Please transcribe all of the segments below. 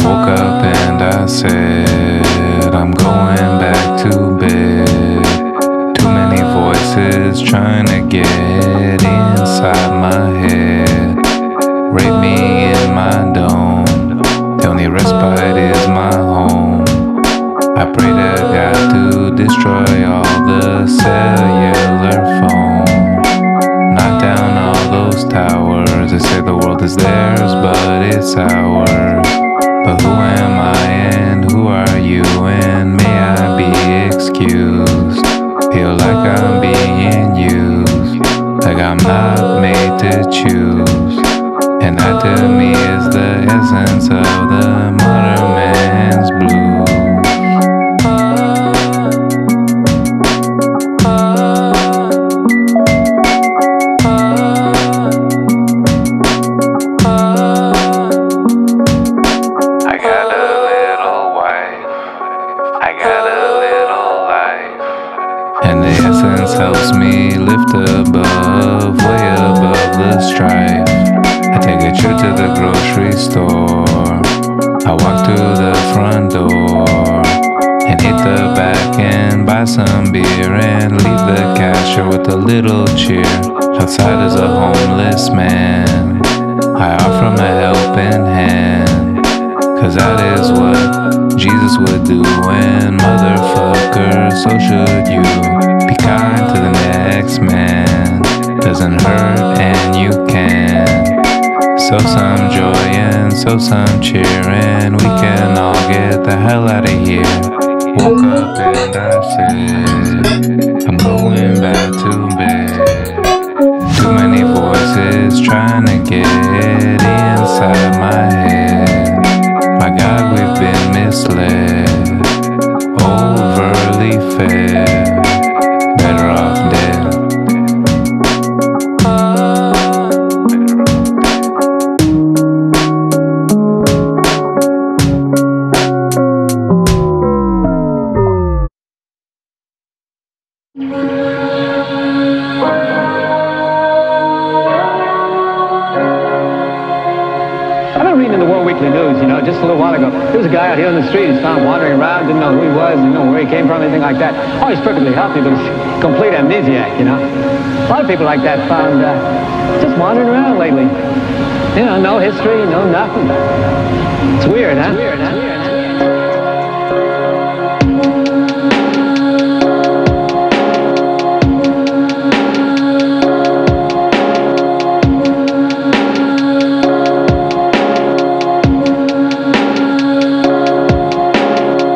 woke up and I said, I'm going back to bed. Too many voices trying to get inside my head. Rape me in my dome. The only respite is my home. I pray to God to destroy all the cellular phone. Knock down all those towers. They say the world is theirs, but it's ours. But who am I and who are you, and may I be excused? Feel like I'm being used, like I'm not made to choose. And that to me is the essence of the modern man's blues. Helps me lift above, way above the strife. I take a trip to the grocery store. I walk through the front door and hit the back and buy some beer and leave the cashier with a little cheer. Outside is a homeless man. I offer him a helping hand, 'cause that is what Jesus would do. And motherfucker, so should you. Be kind to the next man. Doesn't hurt and you can. Sow some joy and sow some cheer, and we can all get the hell out of here. Woke up and I said, I'm going back to bed. Too many voices trying to get inside my head. My God, we've been misled, overly fed. Better off dead. Just a little while ago, there was a guy out here on the street. He's found wandering around, didn't know who he was, didn't know where he came from, anything like that. Oh, he's perfectly healthy, but he's complete amnesiac, you know. A lot of people like that found just wandering around lately. You know, no history, no nothing. It's weird, huh? It's weird, huh?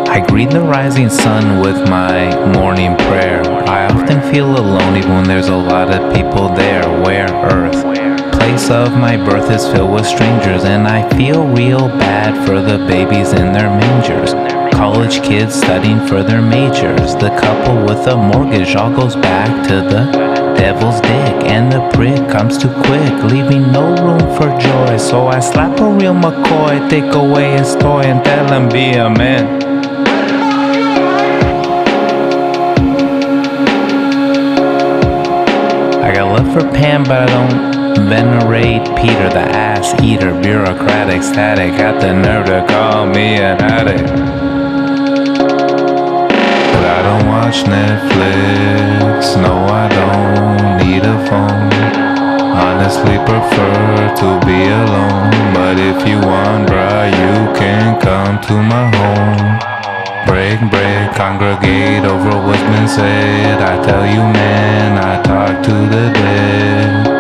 I greet the rising sun with my morning prayer. I often feel alone even when there's a lot of people there. Where earth, place of my birth, is filled with strangers, and I feel real bad for the babies in their mangers. College kids studying for their majors. The couple with a mortgage all goes back to the devil's dick, and the prick comes too quick, leaving no room for joy. So I slap a real McCoy, take away his toy, and tell him be a man. I got love for Pam, but I don't venerate Peter, the ass eater, bureaucratic static. Got the nerve to call me an addict. But I don't watch Netflix, no I don't need a phone. Honestly prefer to be alone, but if you want, bruh, you can come to my home. Break, break, congregate over what's been said. I tell you, man, I talk to the dead.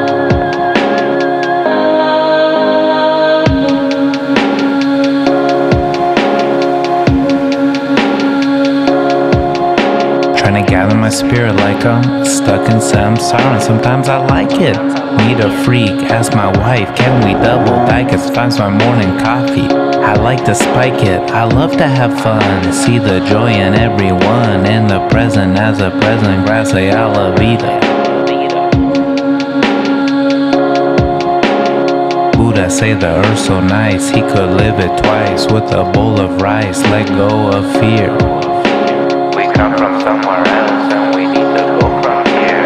Trying to gather my spirit like I'm stuck in samsara, and sometimes I like it. Need a freak, ask my wife, can we double back? It's sometimes my morning coffee, I like to spike it. I love to have fun, see the joy in everyone, in the present as a present, gracias a la vida. Buddha say the earth's so nice, he could live it twice with a bowl of rice. Let go of fear. We come from somewhere else and we need to go from here.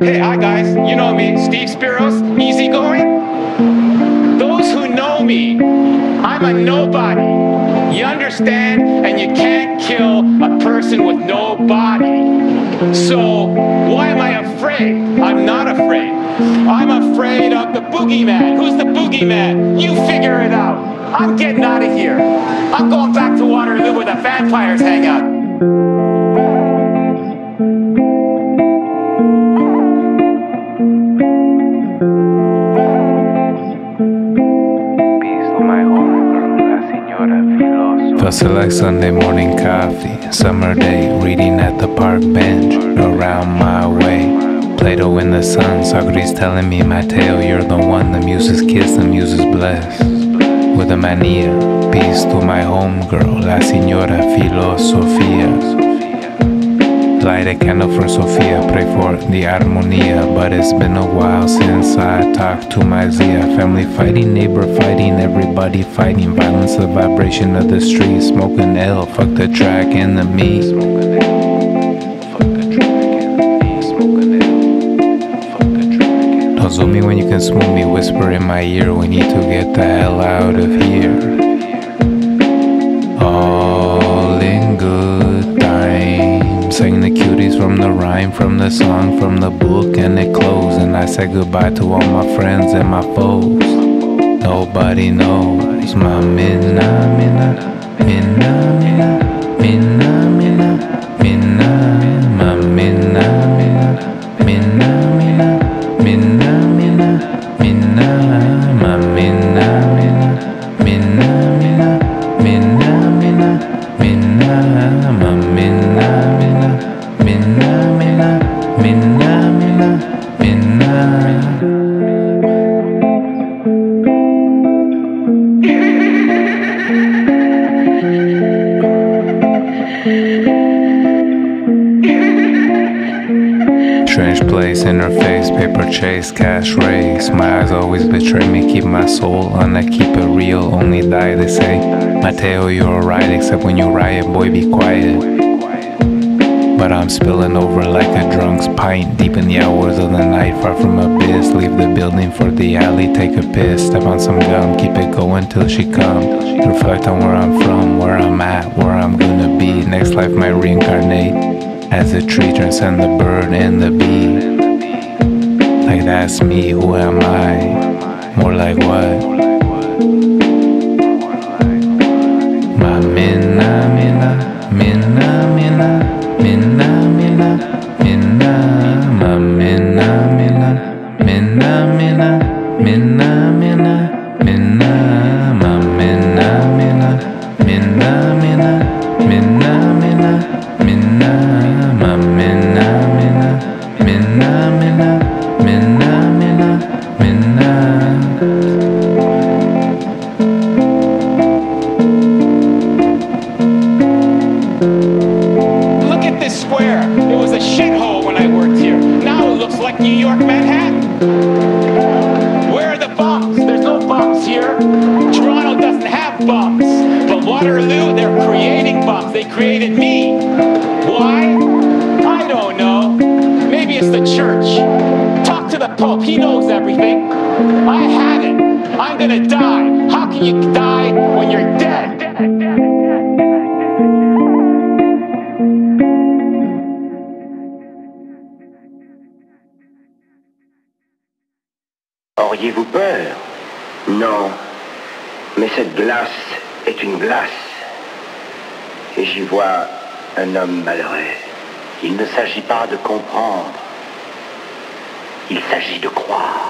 Hey, hi guys, you know me, Steve Spiros, easygoing. Those who know me, I'm a nobody. You understand? And you can't kill a person with no body. So, why am I afraid? I'm not afraid. I'm afraid of the boogeyman. Who's the boogeyman? You figure it out. I'm getting out of here. I'm going back to Waterloo where the vampires hang out. Felt like Sunday morning coffee, summer day, reading at the park bench, around my way. Play-Doh in the sun, Socrates telling me my tale. You're the one, the muses kiss, the muses bless. With a mania, peace to my homegirl, la señora Filosofia. Light a candle for Sophia, pray for the armonia. But it's been a while since I talked to my Zia. Family fighting, neighbor fighting, everybody fighting. Violence, the vibration of the street. Smoking L, fuck the track and the me. Don't zoom me when you can smooth me. Whisper in my ear, we need to get the hell out of here. All in good time. Sang the cuties from the rhyme, from the song, from the book, and it closed. And I said goodbye to all my friends and my foes. Nobody knows my minna, minna, minna, minna, minna, minna, minna, my minna, minna, minna, minna, minna, minna, minna, my minna, minna, minna, minna, minna, minna, minna, my minna, minna, minna, minna, minna, minna, Strange place, interface, paper chase, cash race. My eyes always betray me, keep my soul on that, keep it real, only die, they say. Mateo, you're right, except when you riot, boy, be quiet. But I'm spilling over like a drunk's pint, deep in the hours of the night, far from abyss. Leave the building for the alley, take a piss, step on some gum, keep it going till she come. Reflect on where I'm from, where I'm at, where I'm gonna be. Next life might reincarnate as a tree, transcend the bird and the bee. Like that's me, who am I? More like what? My minna, minna, minna, minna, minna, minna, minna, my minna, minna, minna, minna, minna, minna, minna, my minna, minna, minna, minna, minna, minna, minna, my minna, minna, minna, minna, minna, minna, Look at this square. It was a shithole when I worked here. Now it looks like New York, Manhattan. Where are the bumps? There's no bumps here. Toronto doesn't have bumps. But Waterloo, they're creating bumps. They created me. Why? I don't know. Maybe it's the church. Talk to the Pope. He knows everything. I had it. I'm gonna die. How can you die when you're dead? Auriez-vous peur? Non. Mais cette glace est une glace. Et j'y vois un homme malheureux. Il ne s'agit pas de comprendre. Il s'agit de croire.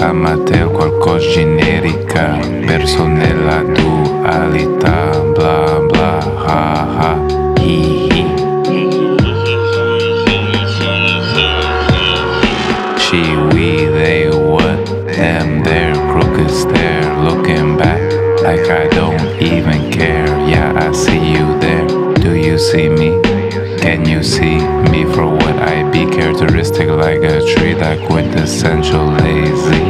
la Matteo qualcosa generica, perso nella dualità, bla bla, ha ha, hi hi. She, we, they, what, them, their, crooked stare, looking back like I don't even care. Yeah, I see you there. Do you see me? Can you see me for what I be? Characteristic like a tree, that quintessential lazy.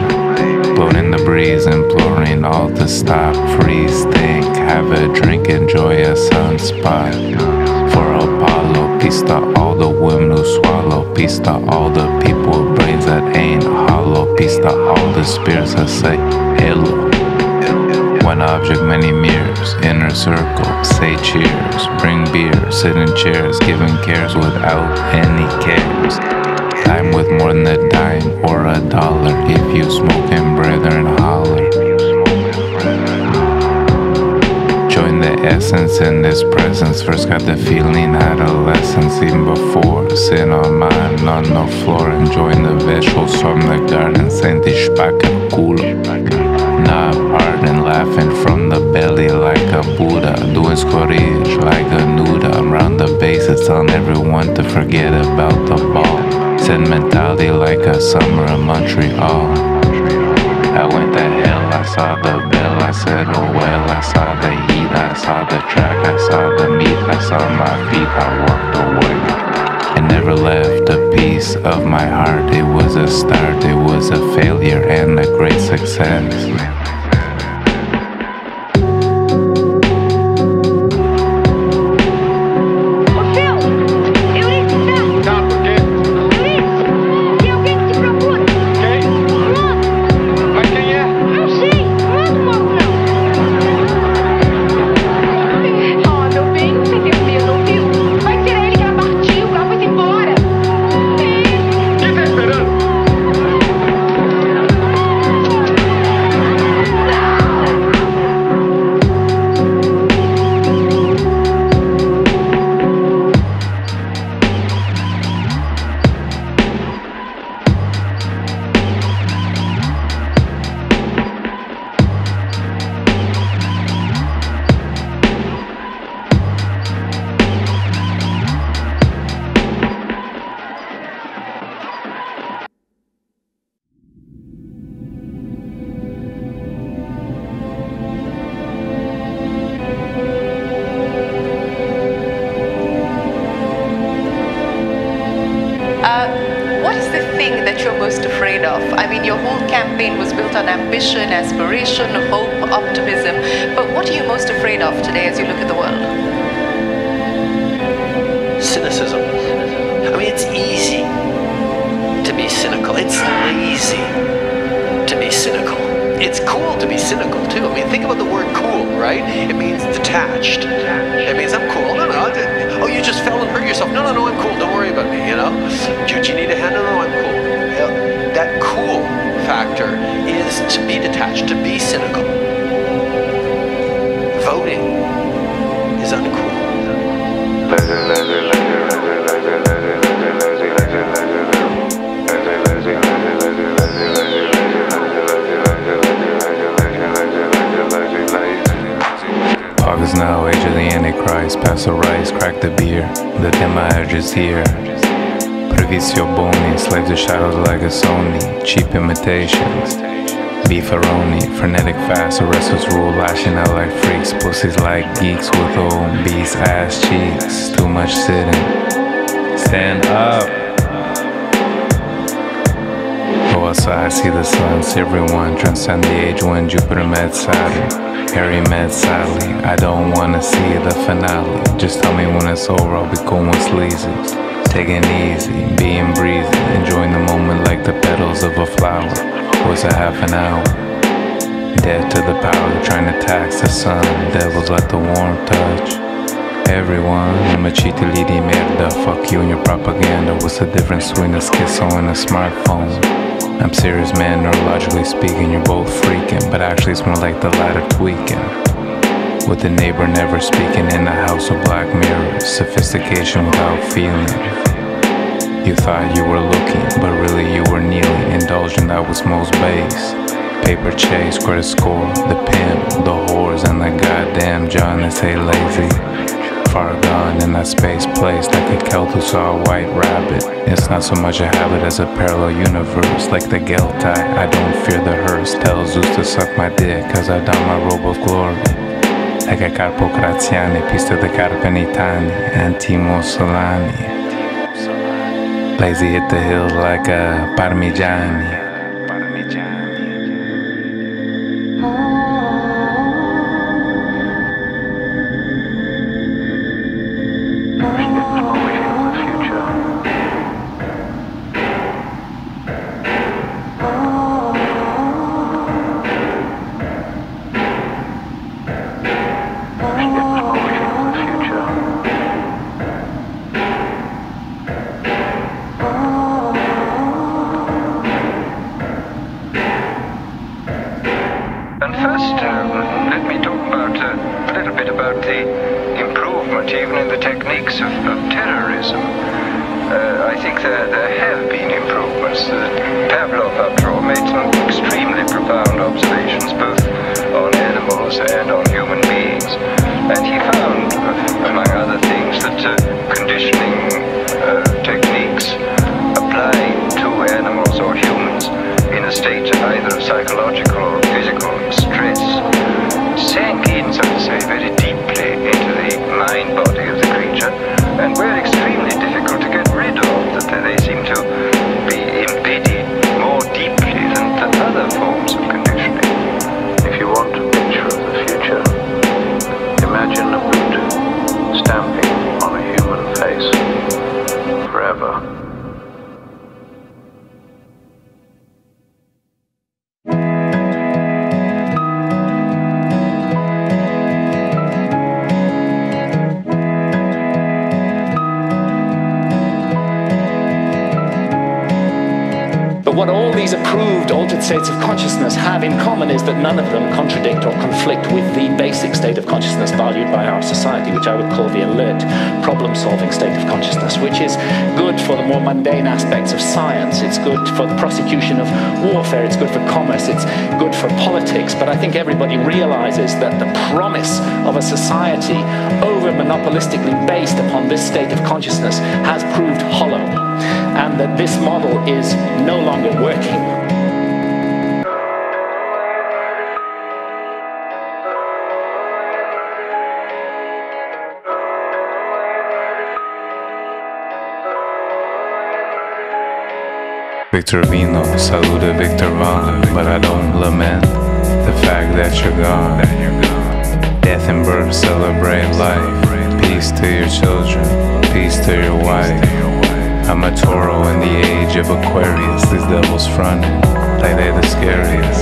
Blown in the breeze, imploring all to stop. Freeze, think, have a drink, enjoy a sunspot. For Apollo, peace to all the women who swallow. Peace to all the people with brains that ain't hollow. Peace to all the spirits that say hello. One object, many mirrors, inner circle, say cheers, bring beer, sit in chairs, giving cares without any cares. Time with more than a dime or a dollar, if you smoking, brethren, holler. Join the essence in this presence, first got the feeling adolescence, even before, sit on mine, on the floor, enjoying the vegetables from the garden, senti spacca culo. Not pardon, laughing from the belly like a Buddha, doing scorige like a nuda. Around the bases, telling everyone to forget about the ball. Sentimentality like a summer in Montreal. I went to hell, I saw the bell, I said oh well. I saw the heat, I saw the track, I saw the meat, I saw my feet, I walked away. I never left a piece of my heart. It was a start, it was a failure and a great success. Ambition, aspiration, hope, optimism. But what are you most afraid of today as you look at the world? Cynicism. I mean, it's easy to be cynical. It's lazy to be cynical. It's cool to be cynical, too. I mean, think about the word cool, right? It means detached. It means I'm cool. No, oh, you just fell and hurt yourself. No, I'm cool. Don't worry about me, you know? Do you need a hand? No, I'm cool. That cool factor is to be detached, to be cynical. Voting is uncool. August now, age of the Antichrist, pass the rice, crack the beer, the demiurge is here. Previsio boni, slaves of shadows like a Sony, cheap imitations. Beefaroni, frenetic fast, a restless rule, lashing out like freaks, pussies like geeks with obese ass cheeks. Too much sitting. Stand up. Go outside, see the sun, see everyone, transcend the age when Jupiter met Saturn, Harry met Sally. I don't wanna see the finale. Just tell me when it's over, I'll be going sleazy. Taking it easy, being breezy, enjoying the moment like the petals of a flower. Was a half an hour. Dead to the power, trying to tax the sun. Devils like the warm touch. Everyone, machete lidi merda. Fuck you and your propaganda. What's the difference between a schizo and a smartphone? I'm serious, man, neurologically speaking. You're both freaking, but actually it's more like the latter tweaking. With the neighbor never speaking in a house of black mirrors. Sophistication without feeling. You thought you were looking, but really you were kneeling, indulging that was most base. Paper chase, credit score, the pimp, the whores, and the goddamn John that say lazy. Far gone in that space place like a Celt who saw a white rabbit. It's not so much a habit as a parallel universe, like the Geltai. I don't fear the hearse. Tell Zeus to suck my dick, cause I don my robe of glory. Like a Carpo Graziani, pista de Carpenitani, Antimo Solani. Lazy hit the hills like a Parmigiani. What all these approved altered states of consciousness have in common is that none of them contradict or conflict with the basic state of consciousness valued by our society, which I would call the alert, problem-solving state of consciousness, which is good for the more mundane aspects of science. It's good for the prosecution of warfare. It's good for commerce. It's good for politics. But I think everybody realizes that the promise of a society over-monopolistically based upon this state of consciousness has proved hollow, and that this model is no longer working. Victor Vino, saluda Victor Von, but I don't lament the fact that you're gone. Death and birth, celebrate life. Peace to your children, peace to your wife. I'm a Toro in the age of Aquarius. These devils fronting like they're the scariest.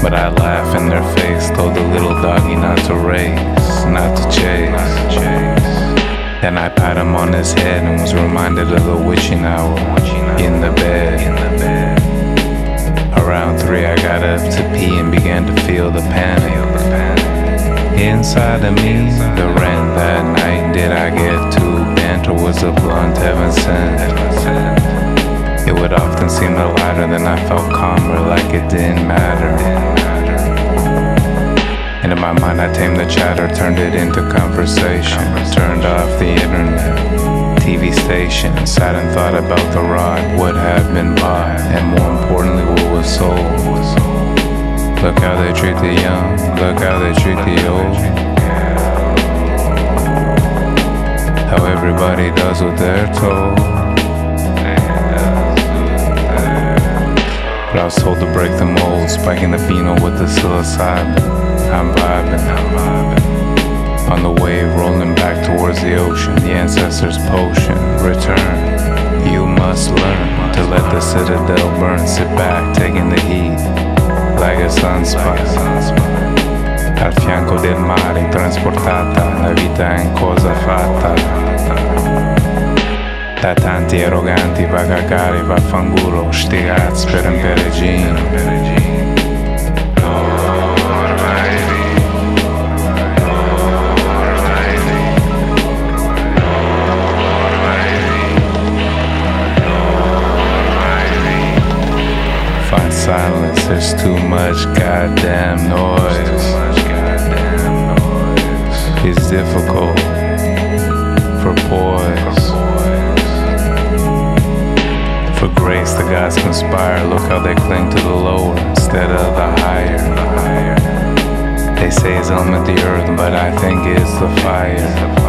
But I laugh in their face, told the little doggy not to race, not to chase. Then I pat him on his head and was reminded of the witching hour in the bed. Around 3 I got up to pee and began to feel the panic inside of me. The rent that night, did I get too bent, or was a blunt heaven sent? It would often seem the lighter, then I felt calmer, like it didn't matter. And in my mind I tamed the chatter, turned it into conversation, turned off the internet, TV station, sat and thought about the rod, what had been bought, and more importantly what was sold. Look how they treat the young, look how they treat the old. How everybody does what they're told. But I was told to break the mold, spiking the pheno with the psilocybin. I'm vibing, on the wave rolling back towards the ocean. The ancestors' potion, return. You must learn to let the citadel burn. Sit back, taking the heat like a sunspot. Al fianco del mare, trasportata, la vita è in cosa fatta. Da tanti arroganti va a cagare, va a fangulo, sti cazzi per un peregino. There's too much goddamn noise. It's difficult for poise. For grace, the gods conspire. Look how they cling to the lower instead of the higher. They say it's element the earth, but I think it's the fire.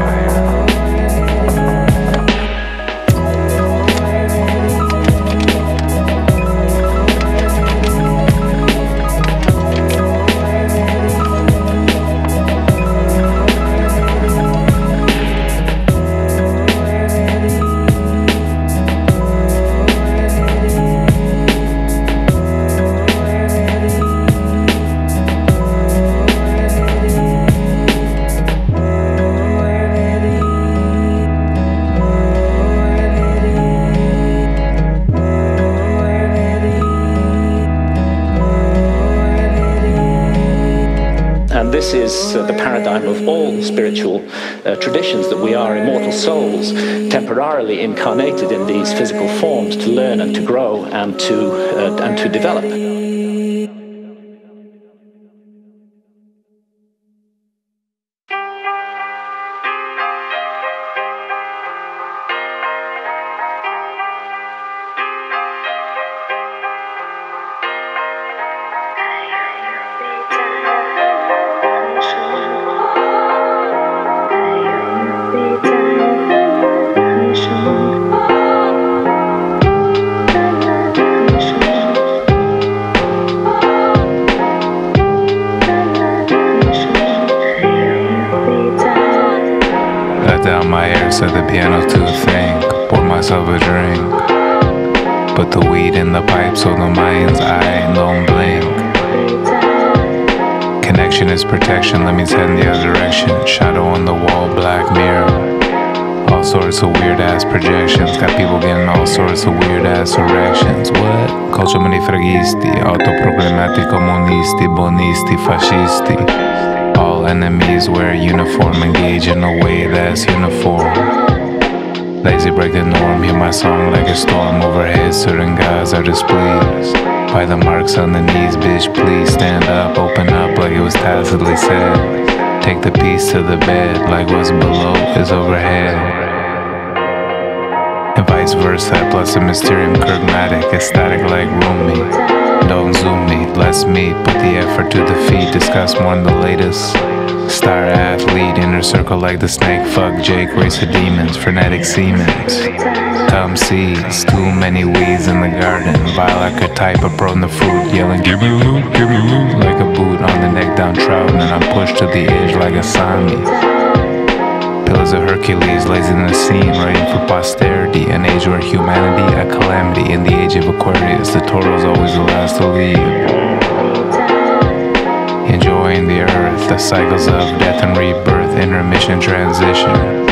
This is the paradigm of all spiritual traditions, that we are immortal souls, temporarily incarnated in these physical forms to learn and to grow and to develop. Down my ear, set the piano to think, pour myself a drink, put the weed in the pipe so the mind's eye don't blink. Connection is protection, let me head in the other direction. Shadow on the wall, black mirror, all sorts of weird ass projections. Got people getting all sorts of weird ass erections. What? Culture manifragisti, autoproclamati comunisti, bonisti, fascisti. All enemies wear uniform, engage in a way that's uniform. Lazy break the norm, hear my song like a storm overhead. Certain gods are displeased by the marks on the knees. Bitch, please stand up, open up like it was tacitly said. Take the piece to the bed like what's below is overhead. And vice versa, plus a mysterium kergmatic, ecstatic like Rumi. Don't zoom me, less me, put the effort to the feet. Discuss more on the latest star athlete, inner circle like the snake. Fuck Jake, race of demons, frenetic Siemens. Come seeds, too many weeds in the garden. Vile archetype, a prone the fruit, yelling give me loot, like a boot on the neck down trout. And I'm pushed to the edge like a Sami. Pillars of Hercules, lazy in the scene, writing for posterity. An age where humanity, a calamity. In the age of Aquarius, the Toro's always the last to leave. Enjoying the earth, the cycles of death and rebirth, intermission, transition.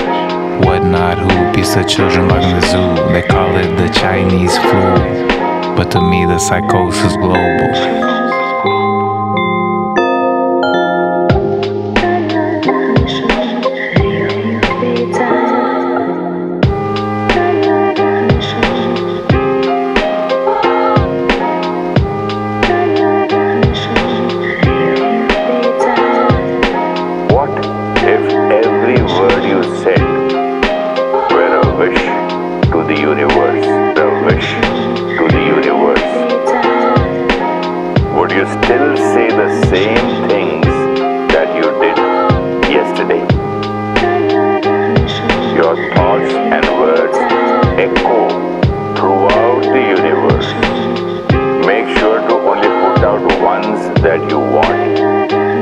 Whatnot, who, piece of children locked in the zoo. They call it the Chinese flu, but to me the psychosis global. That you want back.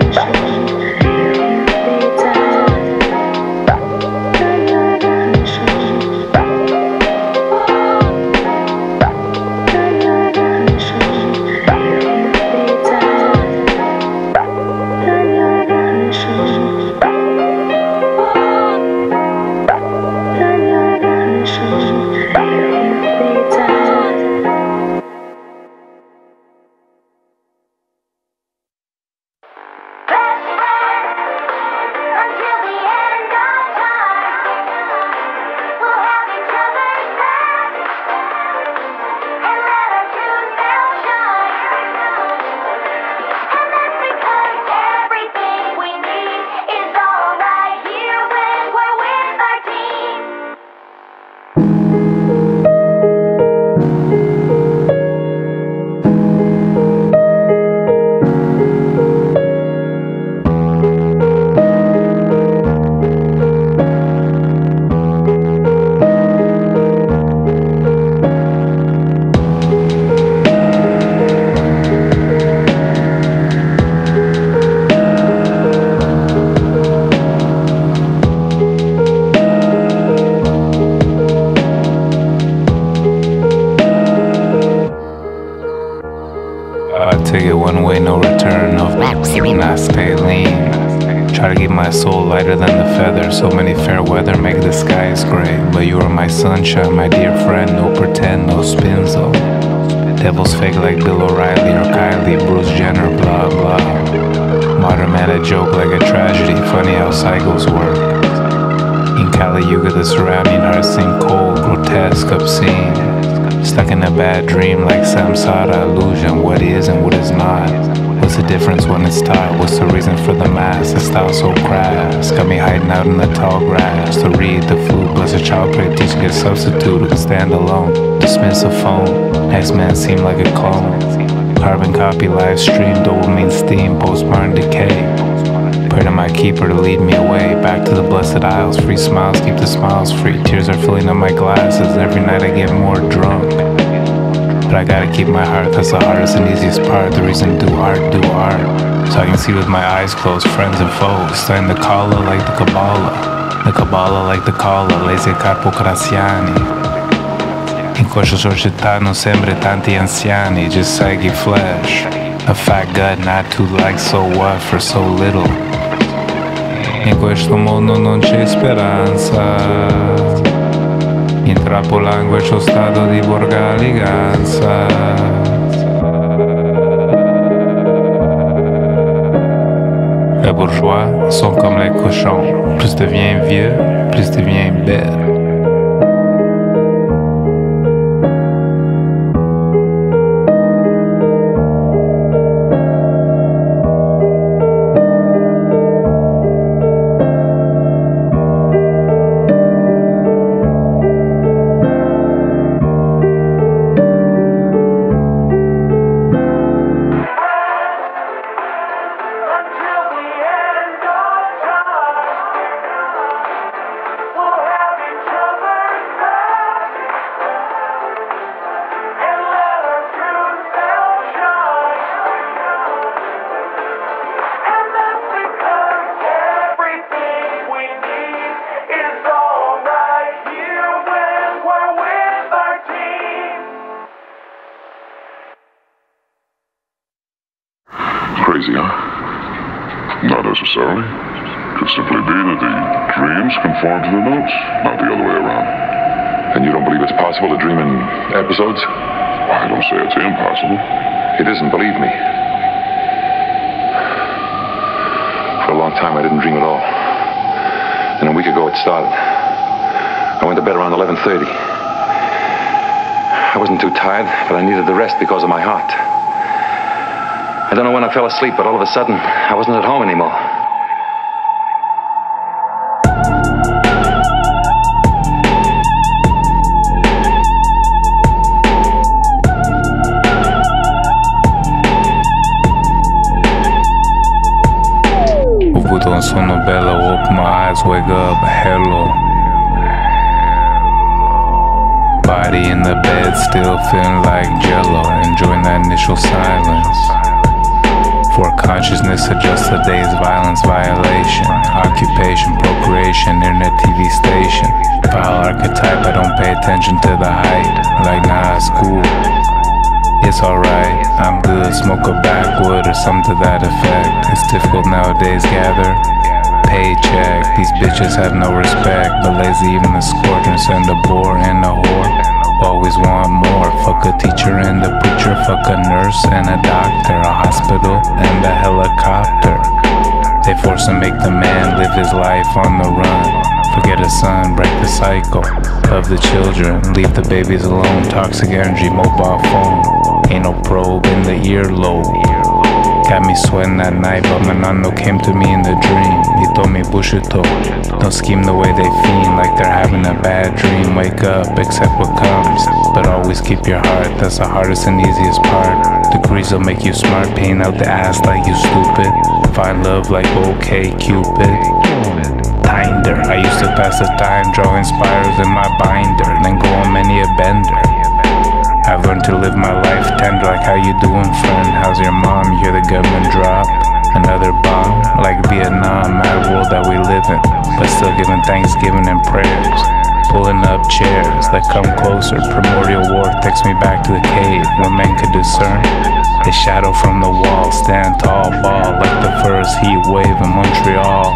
return of I stay lean. Try to keep my soul lighter than the feather. So many fair weather make the skies gray. But you are my sunshine, my dear friend. No pretend, no spinzo. Devils fake like Bill O'Reilly or Kylie, Bruce Jenner, blah blah. Modern man a joke like a tragedy. Funny how cycles work. In Kali Yuga the surrounding art seem cold, grotesque, obscene. Stuck in a bad dream like samsara illusion. What is and what is not. What's the difference when it's taught? What's the reason for the mask? The style so crass. Got me hiding out in the tall grass. To read the flute, bless a child play, teaching a substitute who can stand alone. Dismiss a phone. Next man seem like a clone. Carbon copy live stream, dopamine steam, postmodern decay. Pray to my keeper to lead me away. Back to the blessed isles. Free smiles, keep the smiles free. Tears are filling up my glasses. Every night I get more drunk. But I gotta keep my heart, that's the hardest and easiest part. The reason do art. So I can see with my eyes closed, friends and foes. Studying the Kala like the Kabbalah like the Kala, Lazzee Carpo Graziani. In questa società non sempre tanti anziani, just saggy flesh. A fat gut, not too like so what for so little. In questo mondo non c'è speranza. Intrappola in questo stato di borgaliganza. Les bourgeois sont comme les cochons. Plus deviens vieux, plus deviens bête. Crazy, huh? Not necessarily. Could simply be that the dreams conform to the notes, not the other way around. And you don't believe it's possible to dream in episodes? I don't say it's impossible. It isn't, believe me. For a long time I didn't dream at all. And a week ago it started. I went to bed around 11:30. I wasn't too tired, but I needed the rest because of my heart. I don't know when I fell asleep, but all of a sudden, I wasn't at home anymore. Ho avuto un sonno bello, woke my eyes, wake up, hello. Body in the bed, still feeling like jello, enjoying that initial silence. For consciousness, adjust the day's violence violation. Occupation, procreation, internet TV station. File archetype, I don't pay attention to the height. Like, nah, it's cool. It's alright, I'm good. Smoke a backwood or something to that effect. It's difficult nowadays, gather. Paycheck, these bitches have no respect. But lazy even the scorpion, send a bore and a whore. Always want more. Fuck a teacher and a preacher. Fuck a nurse and a doctor. A hospital and a helicopter. They force to make the man live his life on the run. Forget a son, break the cycle of the children. Leave the babies alone. Toxic energy, mobile phone. Ain't no probe in the earlobe. Got me sweating that night, but my nano came to me in the dream. He told me bushito. Don't scheme the way they fiend, like they're having a bad dream. Wake up, accept what comes, but always keep your heart. That's the hardest and easiest part. Degrees will make you smart, pain out the ass like you stupid. Find love like OK Cupid. Tinder, I used to pass the time drawing spirals in my binder, then go on many a bender. I've learned to live my life tender, like how you doing, friend? How's your mom? You hear the government drop another bomb, like Vietnam, mad world that we live in, but still giving thanksgiving and prayers. pulling up chairs that come closer. Primordial war takes me back to the cave when men could discern. A shadow from the wall, stand tall, ball like the first heat wave in Montreal.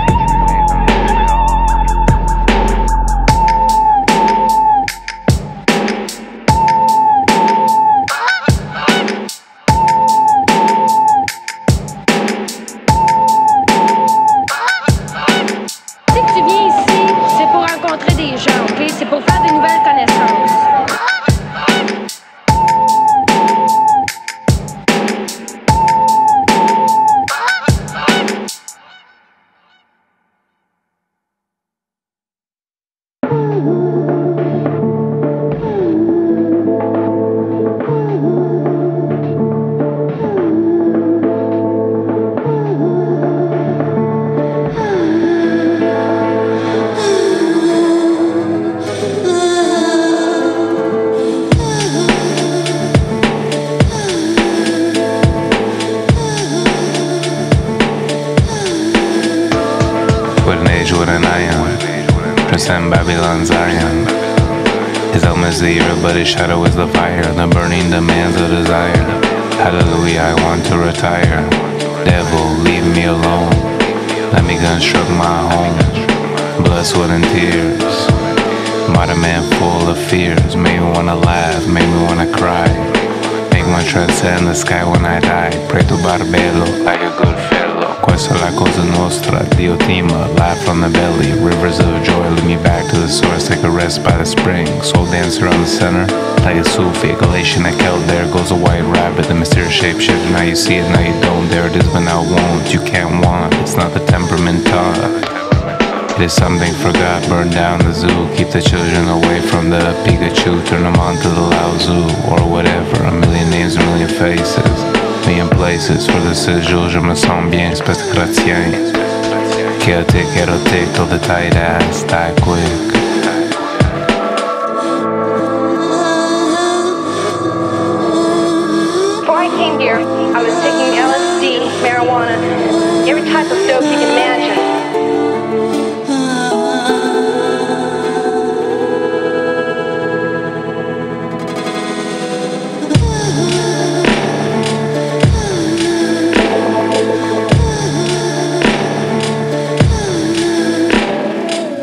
Babylon's iron. His helm is the ear, but his shadow is the fire. The burning demands of desire. Hallelujah, I want to retire. Devil, leave me alone. Let me construct my home. Blood, sweat, and tears. Modern man full of fears. Made me wanna laugh, made me wanna cry. Make one transcend the sky when I die. Pray to Barbello, like a good fellow. Questa la cosa nostra, Dio Tima, live from the belly. Rivers of joy lead me back to the source. Take a rest by the spring. Soul dancer on the center, like a Sufi. Galatian Ekel, there goes a white rabbit. The mysterious shapeshifter, now you see it, now you don't. There it is, but now won't. You can't want, it's not the temperament taught. It is something forgot, burn down the zoo. Keep the children away from the Pikachu. Turn them on to the Lao Zoo, or whatever. A million names, a million faces. Million places, for this is jour, je me sens bien, espèce de chrétien. Chaotic, erotic, till the tight ass, die quick. Before I came here, I was taking LSD, marijuana, every type of dope you can imagine.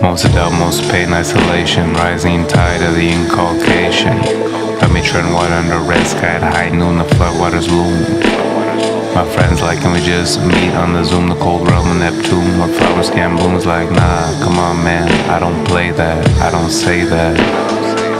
Most doubt, most pain, isolation, rising tide of the inculcation. Let me tread water under red sky at high noon, the floodwaters loom. My friends like, can we just meet on the Zoom, the cold realm of Neptune, where flowers can blooms like, nah, come on man, I don't play that, I don't say that,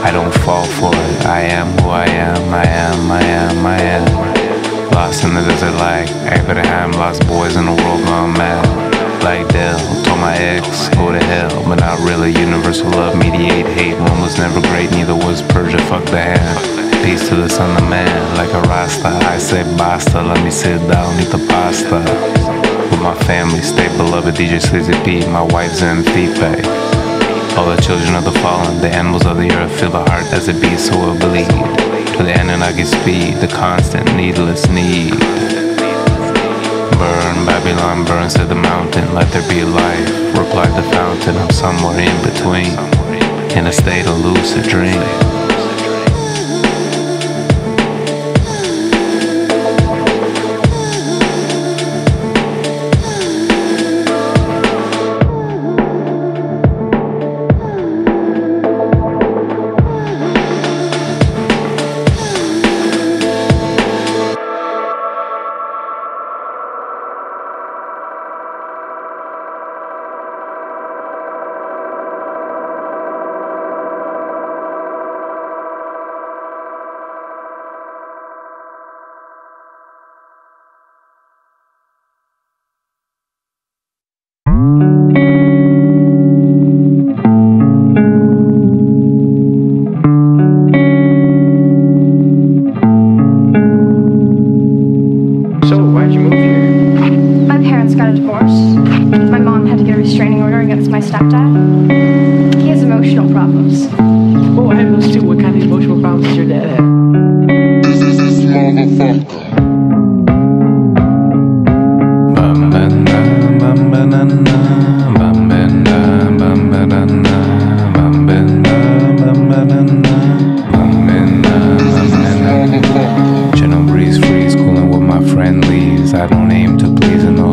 I don't fall for it, I am who I am, I am, I am, I am. Lost in the desert like Abraham, lost boys in a world gone mad. Like Dell, told my ex, go to hell, but not really. Universal love, mediate hate. One was never great, neither was Persia, fuck the hand. Peace to the son of man, like a Rasta. I say basta, let me sit down, eat the pasta. With my family, stay beloved, DJ Sleezee P, my wife's in Fipe. All the children of the fallen, the animals of the earth, feel the heart as it beats, so it bleed. To the Anunnaki speed, the constant, needless need. Burn, Babylon burn, said the mountain, let there be life, replied the fountain, I'm somewhere in between, in a state of lucid dream.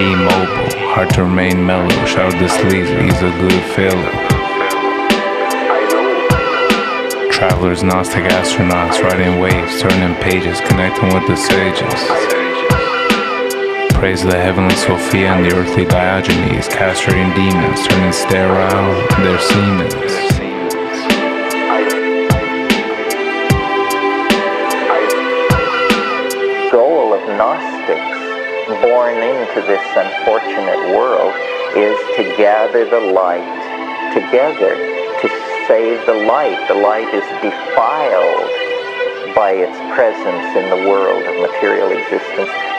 T-Mobile, hard to remain mellow. Shout out to Sleezee, he's a good fellow. Travelers, Gnostic astronauts, riding waves, turning pages, connecting with the sages. Praise the heavenly Sophia and the earthly Diogenes, castrating demons, turning sterile their semens. Goal of Gnostics, born into this unfortunate world, is to gather the light together, to save the light. The light is defiled by its presence in the world of material existence.